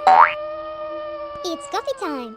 It's coffee time!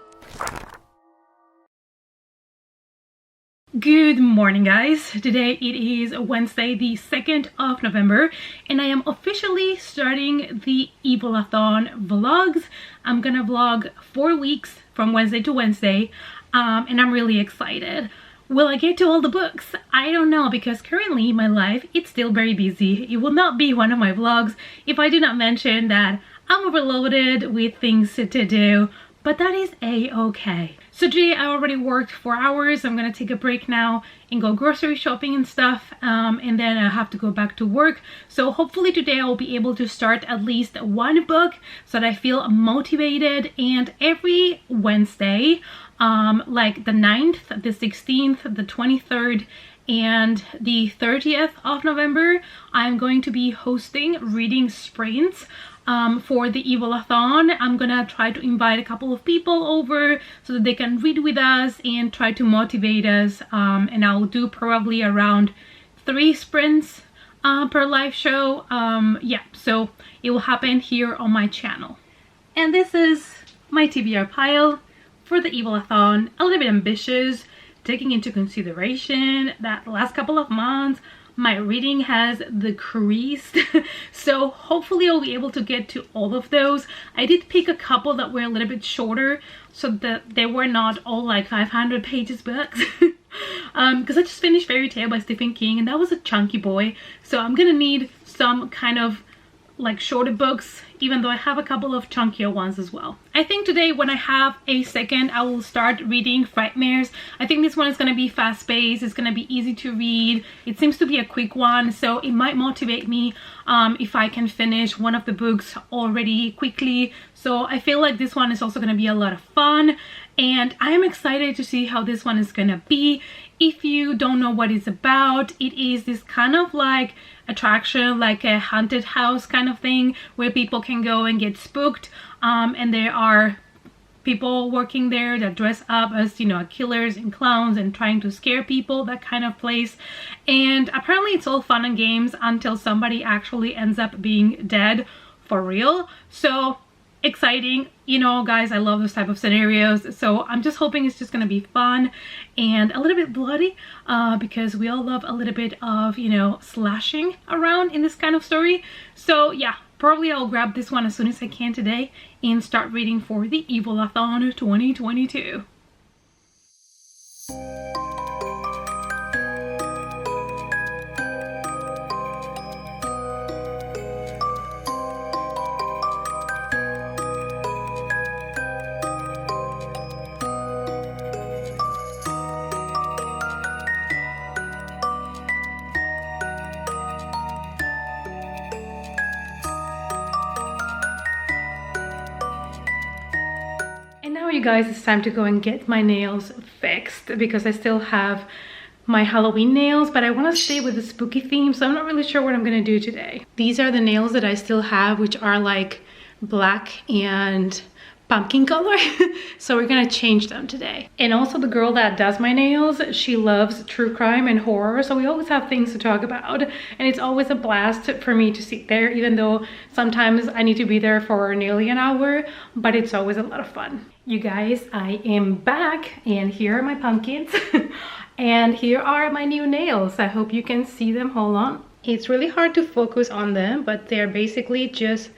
Good morning, guys. Today it is Wednesday, the 2nd of November, and I am officially starting the Evilathon vlogs. I'm gonna vlog 4 weeks from Wednesday to Wednesday, and I'm really excited. Will I get to all the books? I don't know, because currently my life it's still very busy. It will not be one of my vlogs if I do not mention that I'm overloaded with things to do, but that is a-okay. So today I already worked 4 hours. I'm gonna take a break now and go grocery shopping and stuff, and then I have to go back to work. So hopefully today I'll be able to start at least one book so that I feel motivated. And every Wednesday, like the 9th, the 16th, the 23rd, and the 30th of November, I'm going to be hosting reading sprints for the Evilathon. I'm gonna try to invite a couple of people over so that they can read with us and try to motivate us, and I'll do probably around 3 sprints per live show. Yeah, so it will happen here on my channel. And this is my TBR pile for the Evilathon. A little bit ambitious, taking into consideration that the last couple of months my reading has decreased, so hopefully I'll be able to get to all of those. I did pick a couple that were a little bit shorter so that they were not all like 500 pages books, because I just finished Fairy Tale by Stephen King and that was a chunky boy, so I'm gonna need some kind of like shorter books, even though I have a couple of chunkier ones as well. I think today when I have a second, I will start reading Frightmares. I think this one is going to be fast-paced, it's going to be easy to read, it seems to be a quick one, so it might motivate me if I can finish one of the books already quickly. So I feel like this one is also going to be a lot of fun, and I am excited to see how this one is going to be. If you don't know what it's about, it is this kind of like attraction, like a haunted house kind of thing where people can go and get spooked, and there are people working there that dress up as, you know, killers and clowns and trying to scare people, that kind of place. And apparently it's all fun and games until somebody actually ends up being dead for real. So exciting, you know, guys, I love those type of scenarios, so I'm just hoping it's just gonna be fun and a little bit bloody, because we all love a little bit of, you know, slashing around in this kind of story. So yeah, probably I'll grab this one as soon as I can today and start reading for the Evilathon 2022. Now you guys, it's time to go and get my nails fixed because I still have my Halloween nails, but I want to stay with the spooky theme, so I'm not really sure what I'm going to do today. These are the nails that I still have, which are like black and pumpkin color, so we're gonna change them today. And also the girl that does my nails, she loves true crime and horror, so we always have things to talk about, and it's always a blast for me to sit there, even though sometimes I need to be there for nearly an hour, but it's always a lot of fun. You guys, I am back, and here are my pumpkins and here are my new nails. I hope you can see them. Hold on, it's really hard to focus on them, but they're basically just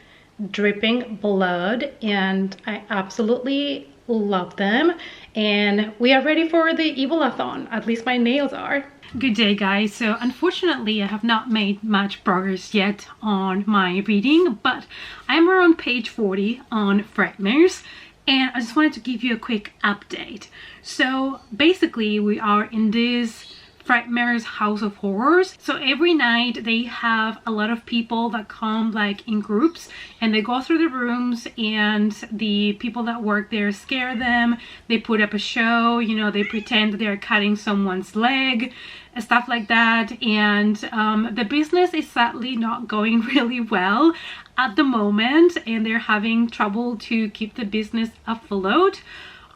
dripping blood and I absolutely love them, and we are ready for the Evilathon. At least my nails are. Good day, guys. So unfortunately I have not made much progress yet on my reading, but I'm around page 40 on Frightmares, and I just wanted to give you a quick update. So basically we are in this Frightmares House of Horrors. So every night they have a lot of people that come like in groups, and they go through the rooms, and the people that work there scare them. They put up a show, you know, they pretend they're cutting someone's leg, stuff like that. And the business is sadly not going really well at the moment, and they're having trouble to keep the business afloat.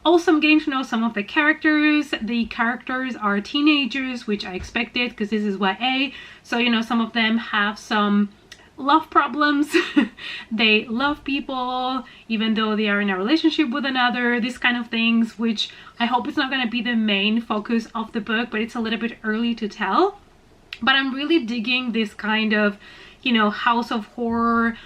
Also, I'm getting to know some of the characters. The characters are teenagers, which I expected because this is YA. So, you know, some of them have some love problems. They love people even though they are in a relationship with another, these kind of things, which I hope it's not going to be the main focus of the book, but it's a little bit early to tell. But I'm really digging this kind of, you know, house of horror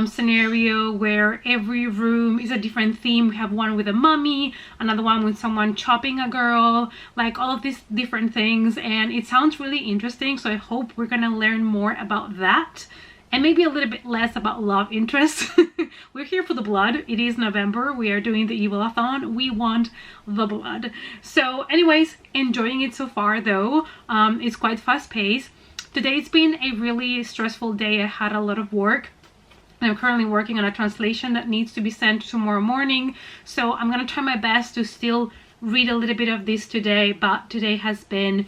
scenario where every room is a different theme. We have one with a mummy, another one with someone chopping a girl, like all of these different things, and it sounds really interesting. So I hope we're gonna learn more about that and maybe a little bit less about love interest. We're here for the blood. It is November. We are doing the Evilathon. We want the blood. So anyways, enjoying it so far though. It's quite fast paced. Today's been a really stressful day. I had a lot of work. I'm currently working on a translation that needs to be sent tomorrow morning. So I'm gonna try my best to still read a little bit of this today, but today has been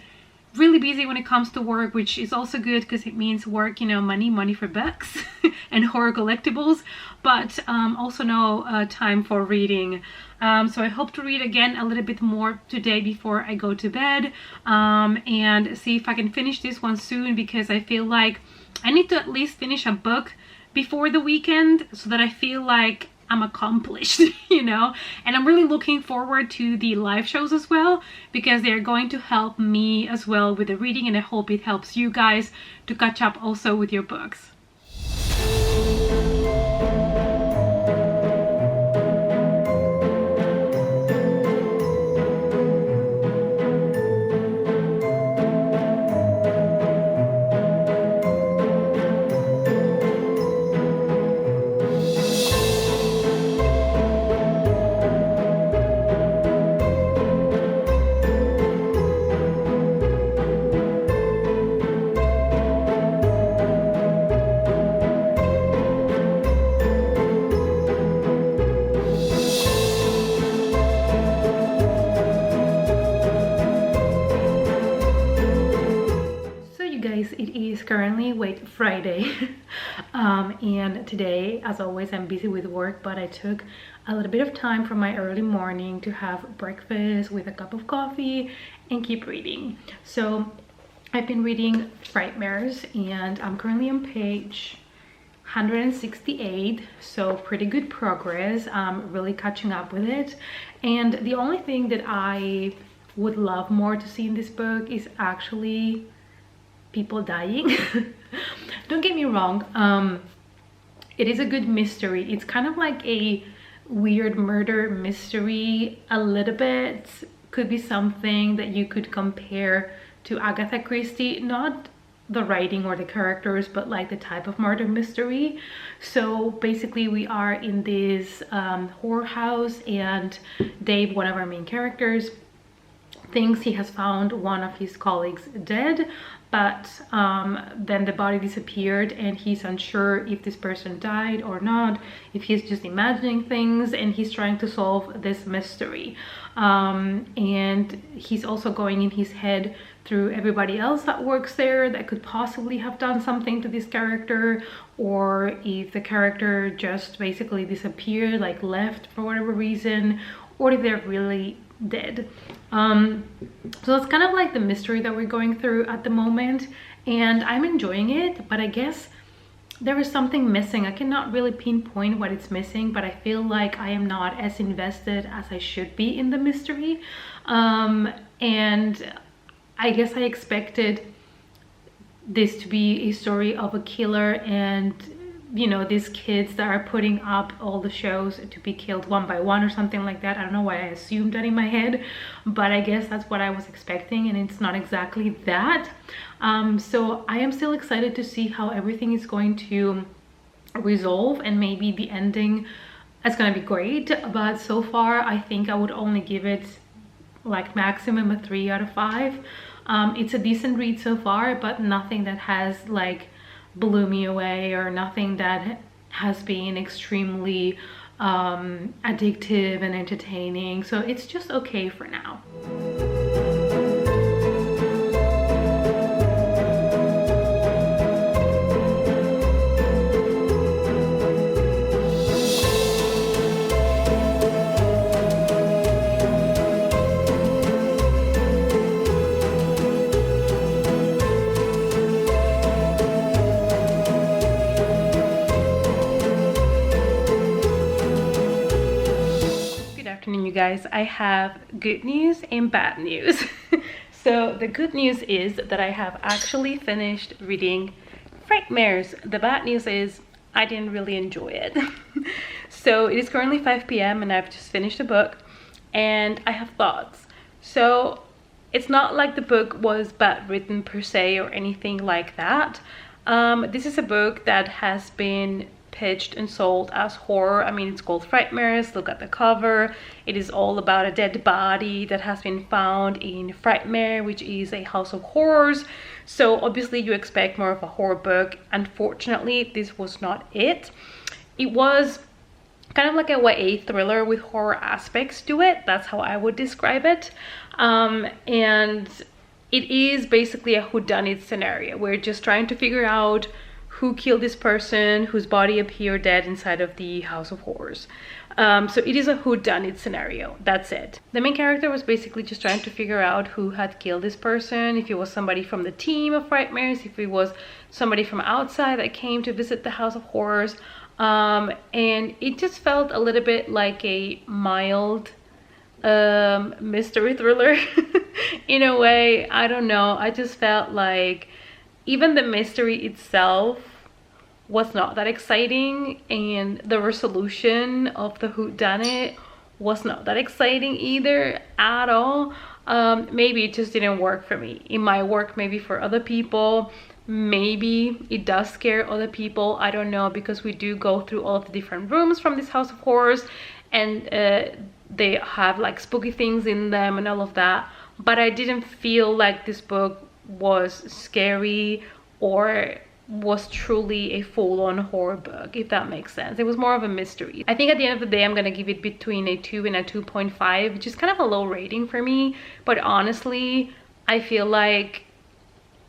really busy when it comes to work, which is also good because it means work, you know, money for books and horror collectibles, but also no time for reading. So I hope to read again a little bit more today before I go to bed, and see if I can finish this one soon, because I feel like I need to at least finish a book before the weekend so that I feel like I'm accomplished, you know. And I'm really looking forward to the live shows as well, because they're going to help me as well with the reading, and I hope it helps you guys to catch up also with your books. It is currently Friday and today, as always, I'm busy with work, but I took a little bit of time from my early morning to have breakfast with a cup of coffee and keep reading. So I've been reading Frightmares and I'm currently on page 168, so pretty good progress. I'm really catching up with it, and the only thing that I would love more to see in this book is actually people dying. Don't get me wrong, it is a good mystery. It's kind of like a weird murder mystery a little bit. Could be something that you could compare to Agatha Christie, not the writing or the characters, but like the type of murder mystery. So basically we are in this horror house, and Dave, one of our main characters, thinks he has found one of his colleagues dead, but then the body disappeared and he's unsure if this person died or not, if he's just imagining things, and he's trying to solve this mystery. And he's also going in his head through everybody else that works there that could possibly have done something to this character, or if the character just basically disappeared, like left for whatever reason, or if they're really dead. So it's kind of like the mystery that we're going through at the moment, and I'm enjoying it, but I guess there is something missing. I cannot really pinpoint what it's missing, but I feel like I am not as invested as I should be in the mystery. And I guess I expected this to be a story of a killer and, you know, these kids that are putting up all the shows to be killed one by one or something like that. I don't know why I assumed that in my head, but I guess that's what I was expecting, and it's not exactly that. So I am still excited to see how everything is going to resolve, and maybe the ending is going to be great. But so far I think I would only give it like maximum a 3 out of 5. It's a decent read so far, but nothing that has like blew me away, or nothing that has been extremely addictive and entertaining. So it's just okay for now. you guys. I have good news and bad news. So the good news is that I have actually finished reading Frightmares. The bad news is I didn't really enjoy it. So it is currently 5 p.m. and I've just finished the book and I have thoughts. So it's not like the book was bad written per se or anything like that. This is a book that has been pitched and sold as horror. I mean, it's called Frightmares. Look at the cover. It is all about a dead body that has been found in Frightmare, which is a house of horrors. So obviously you expect more of a horror book. Unfortunately, this was not it. It was kind of like a YA thriller with horror aspects to it. That's how I would describe it. And it is basically a whodunit scenario. We're just trying to figure out who killed this person whose body appeared dead inside of the house of horrors. So it is a whodunit scenario. That's it. The main character was basically just trying to figure out who had killed this person, if it was somebody from the team of Frightmares, if it was somebody from outside that came to visit the house of horrors. And it just felt a little bit like a mild mystery thriller in a way. I don't know, I just felt like even the mystery itself was not that exciting, and the resolution of the whodunit was not that exciting either at all. Maybe it just didn't work for me. It might work maybe for other people. Maybe it does scare other people. I don't know, because we do go through all of the different rooms from this house of horrors, and they have like spooky things in them and all of that. But I didn't feel like this book was scary or was truly a full-on horror book, if that makes sense. It was more of a mystery. I think at the end of the day, I'm gonna give it between a 2 and a 2.5, which is kind of a low rating for me. But honestly, I feel like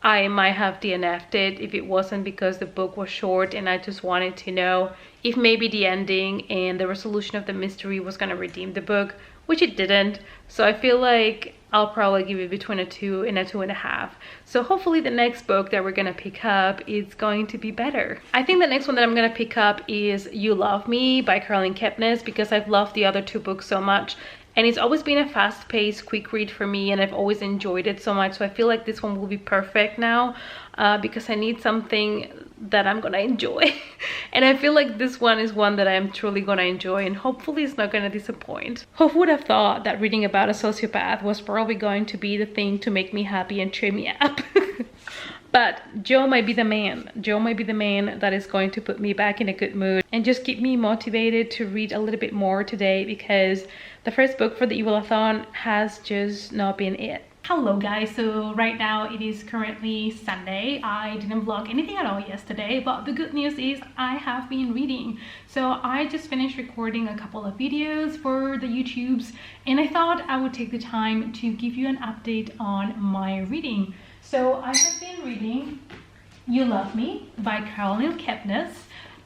I might have DNF'd it if it wasn't because the book was short and I just wanted to know if maybe the ending and the resolution of the mystery was gonna redeem the book, which it didn't. So I feel like I'll probably give it between a 2 and a 2.5. So hopefully the next book that we're gonna pick up is going to be better. I think the next one that I'm gonna pick up is You Love Me by Caroline Kepnes, because I've loved the other two books so much. And it's always been a fast-paced, quick read for me, and I've always enjoyed it so much. So I feel like this one will be perfect now, because I need something that I'm gonna enjoy. And I feel like this one is one that I'm truly gonna enjoy, and hopefully it's not gonna disappoint. Who would have thought that reading about a sociopath was probably going to be the thing to make me happy and cheer me up? But Joe might be the man. Joe might be the man that is going to put me back in a good mood and just keep me motivated to read a little bit more today, because the first book for the Evilathon has just not been it. Hello guys, so right now it is currently Sunday. I didn't vlog anything at all yesterday, but the good news is I have been reading. So I just finished recording a couple of videos for the YouTubes, and I thought I would take the time to give you an update on my reading. So I have been reading You Love Me by Caroline Kepnes,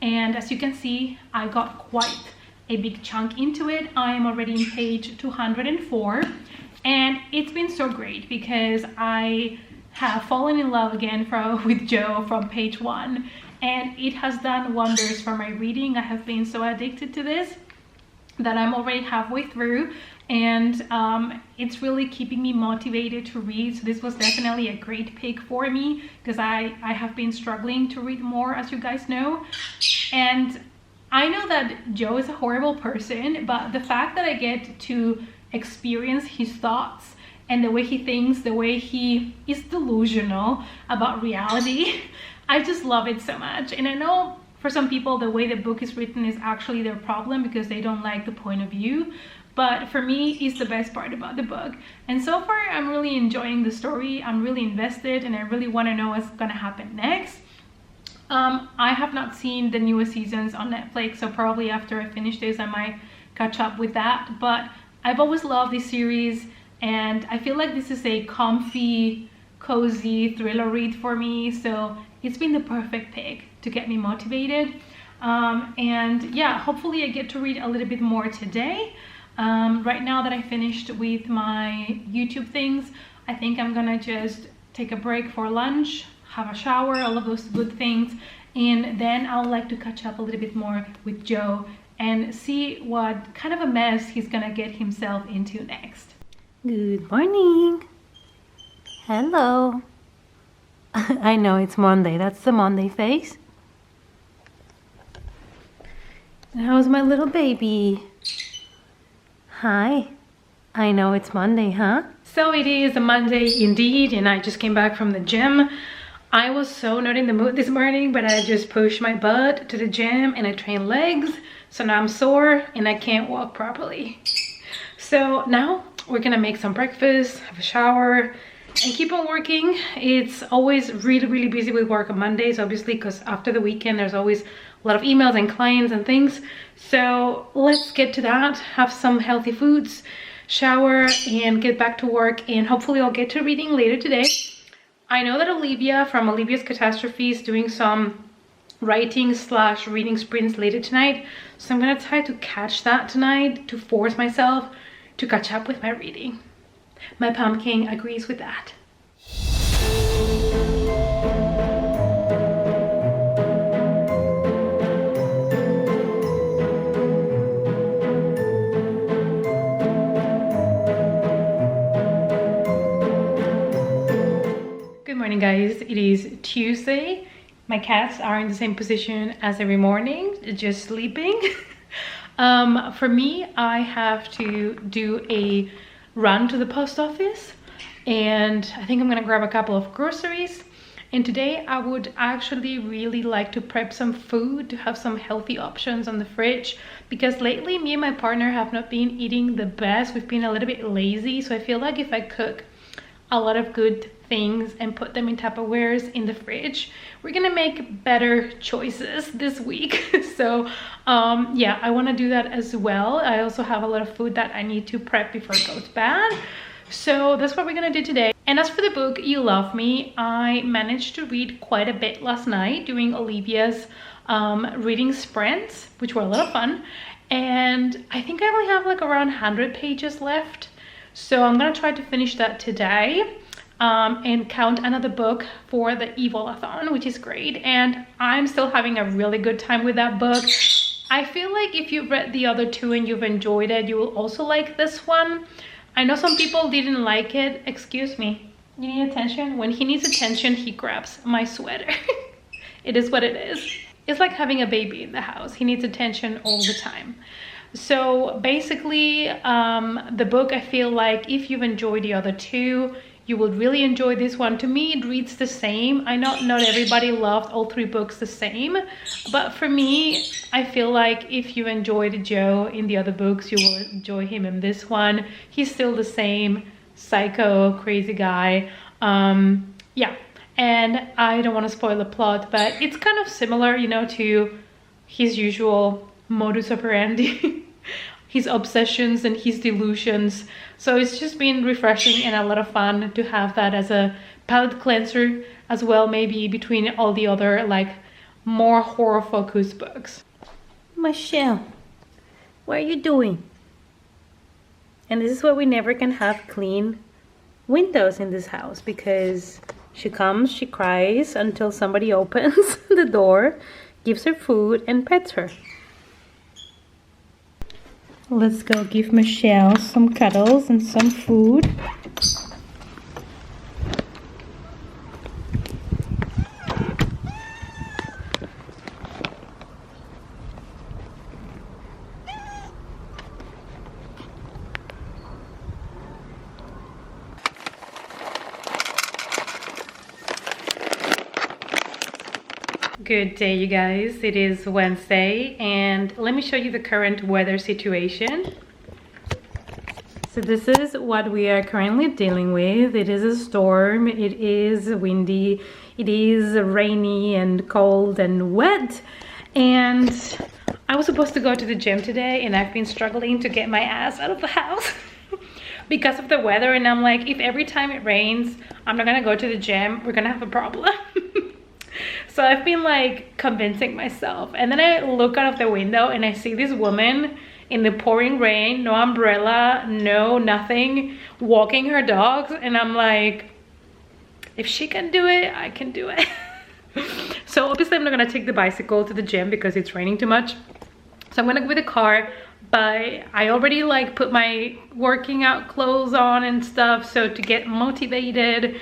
and as you can see, I got quite a big chunk into it. I am already in page 204, and it's been so great because I have fallen in love again with Joe from page 1, and it has done wonders for my reading. I have been so addicted to this that I'm already halfway through, and it's really keeping me motivated to read. So this was definitely a great pick for me, because I have been struggling to read more, as you guys know. And I know that Joe is a horrible person, but the fact that I get to experience his thoughts and the way he thinks, the way he is delusional about reality, I just love it so much. And I know for some people the way the book is written is actually their problem, because they don't like the point of view. But for me, it's the best part about the book. And so far, I'm really enjoying the story. I'm really invested, and I really want to know what's gonna happen next. I have not seen the newest seasons on Netflix, so probably after I finish this, I might catch up with that. But I've always loved this series, and I feel like this is a comfy, cozy thriller read for me. So it's been the perfect pick to get me motivated. And yeah, hopefully I get to read a little bit more today. Right now that I finished with my YouTube things, I think I'm gonna just take a break for lunch, have a shower, all of those good things, and then I would like to catch up a little bit more with Joe and see what kind of a mess he's gonna get himself into next. Good morning. Hello. I know it's Monday. That's the Monday face. And how's my little baby? Hi. I know it's Monday, huh? So it is a Monday indeed, and I just came back from the gym. I was so not in the mood this morning, but I just pushed my butt to the gym and I trained legs. So now I'm sore and I can't walk properly. So now we're gonna make some breakfast, have a shower, and keep on working. It's always really busy with work on Mondays, obviously, because after the weekend there's always a lot of emails and clients and things. So let's get to that, have some healthy foods, shower, and get back to work, and hopefully I'll get to reading later today. I know that Olivia from Olivia's Catastrophe is doing some writing / reading sprints later tonight, so I'm gonna try to catch that tonight to force myself to catch up with my reading. My pumpkin agrees with that. Good morning, guys. It is Tuesday. My cats are in the same position as every morning, just sleeping. For me, I have to do a run to the post office, and I think I'm gonna grab a couple of groceries. And today I would actually really like to prep some food to have some healthy options on the fridge, because lately me and my partner have not been eating the best. We've been a little bit lazy, so I feel like if I cook a lot of good things and put them in Tupperwares in the fridge, we're gonna make better choices this week. So yeah, I want to do that as well. I also have a lot of food that I need to prep before it goes bad, so that's what we're gonna do today. And as for the book You Love Me, I managed to read quite a bit last night doing Olivia's reading sprints, which were a lot of fun, and I think I only have like around 100 pages left. So I'm gonna try to finish that today and count another book for the Evilathon, which is great. And I'm still having a really good time with that book. I feel like if you've read the other two and you've enjoyed it, you will also like this one. I know some people didn't like it. Excuse me, you need attention? When he needs attention, he grabs my sweater. It is what it is. It's like having a baby in the house. He needs attention all the time. So basically, the book, I feel like if you've enjoyed the other two, you will really enjoy this one. To me, it reads the same. I know not everybody loved all three books the same, but for me, I feel like if you enjoyed Joe in the other books, you will enjoy him in this one. He's still the same psycho, crazy guy. Yeah, and I don't want to spoil the plot, but it's kind of similar, you know, to his usual modus operandi. His obsessions and his delusions. So it's just been refreshing and a lot of fun to have that as a palate cleanser as well, maybe between all the other like more horror focused books. Michelle, what are you doing? And this is why we never can have clean windows in this house, because she comes, she cries until somebody opens the door, gives her food and pets her. Let's go give Michelle some cuddles and some food. Good day, you guys. It is Wednesday, and let me show you the current weather situation. So this is what we are currently dealing with. It is a storm, it is windy, it is rainy and cold and wet. And I was supposed to go to the gym today, and I've been struggling to get my ass out of the house because of the weather. And I'm like, if every time it rains, I'm not gonna go to the gym, we're gonna have a problem. So I've been like convincing myself, and then I look out of the window and I see this woman in the pouring rain, no umbrella, no nothing, walking her dogs, and I'm like, if she can do it, I can do it. So obviously I'm not gonna take the bicycle to the gym because it's raining too much. So I'm gonna go with the car, but I already like put my working out clothes on and stuff, so to get motivated.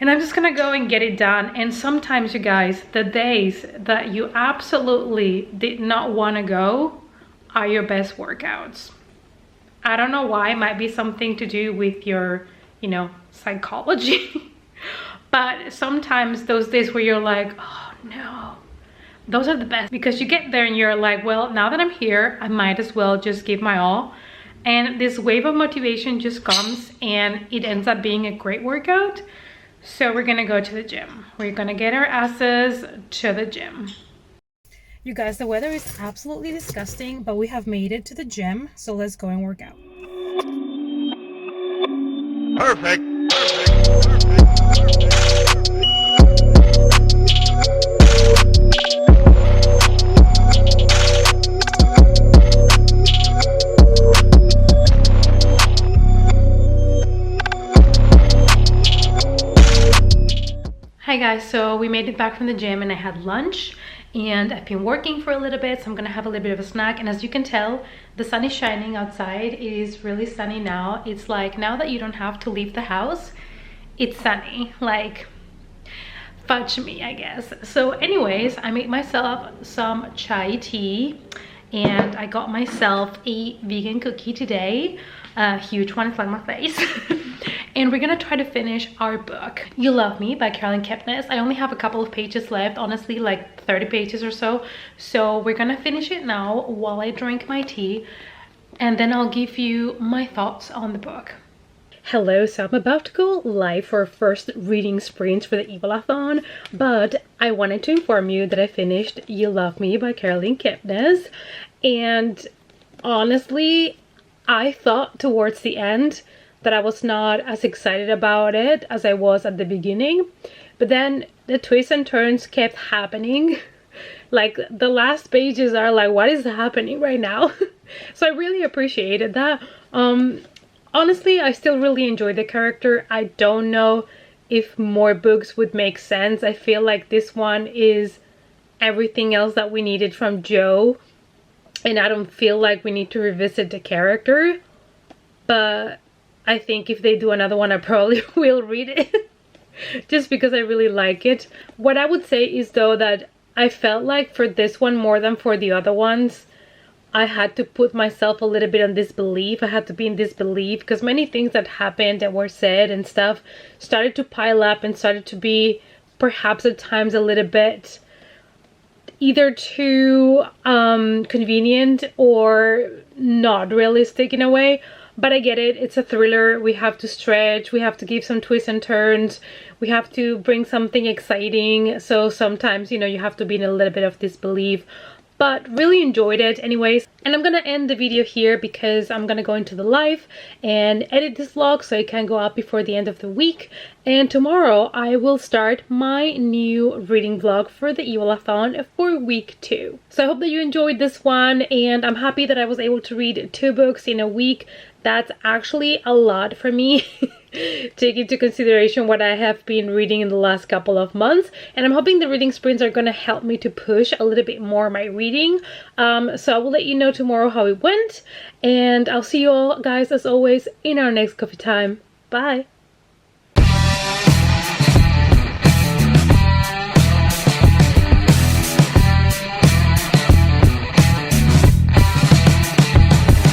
And I'm just gonna go and get it done. And sometimes, you guys, the days that you absolutely did not wanna go are your best workouts. I don't know why, it might be something to do with your, you know, psychology. But sometimes those days where you're like, oh no, those are the best, because you get there and you're like, well, now that I'm here, I might as well just give my all. And this wave of motivation just comes and it ends up being a great workout. So we're gonna go to the gym. We're gonna get our asses to the gym. You guys, the weather is absolutely disgusting, but we have made it to the gym, so let's go and work out. Perfect. Hi guys, so we made it back from the gym and I had lunch and I've been working for a little bit, so I'm gonna have a little bit of a snack. And as you can tell, the sun is shining outside. It is really sunny now. It's like, now that you don't have to leave the house, it's sunny. Like, fudge me, I guess. So anyways, I made myself some chai tea and I got myself a vegan cookie today. A huge one, it's like my face. And we're gonna try to finish our book, You Love Me by Caroline Kepnes. I only have a couple of pages left, honestly, like 30 pages or so. So we're gonna finish it now while I drink my tea, and then I'll give you my thoughts on the book. Hello, so I'm about to go live for our first reading sprint for the Evilathon, but I wanted to inform you that I finished You Love Me by Caroline Kepnes, and honestly, I thought towards the end that I was not as excited about it as I was at the beginning, but then the twists and turns kept happening. Like, the last pages are like, what is happening right now? So I really appreciated that. Honestly, I still really enjoy the character. I don't know if more books would make sense. I feel like this one is everything else that we needed from Joe, and I don't feel like we need to revisit the character. But I think if they do another one, I probably will read it just because I really like it. What I would say is, though, that I felt like for this one, more than for the other ones, I had to put myself a little bit on disbelief. I had to be in disbelief because many things that happened and were said and stuff started to pile up and started to be perhaps at times a little bit either too convenient or not realistic in a way. But I get it, it's a thriller, we have to stretch, we have to give some twists and turns, we have to bring something exciting, so sometimes, you know, you have to be in a little bit of disbelief. But really enjoyed it anyways. And I'm gonna end the video here because I'm gonna go into the live and edit this vlog so it can go up before the end of the week. And tomorrow I will start my new reading vlog for the Evilathon for week 2. So I hope that you enjoyed this one, and I'm happy that I was able to read 2 books in a week. That's actually a lot for me. Take into consideration what I have been reading in the last couple of months, and I'm hoping the reading sprints are going to help me to push a little bit more my reading. So I will let you know tomorrow how it went, and I'll see you all guys as always in our next coffee time. Bye.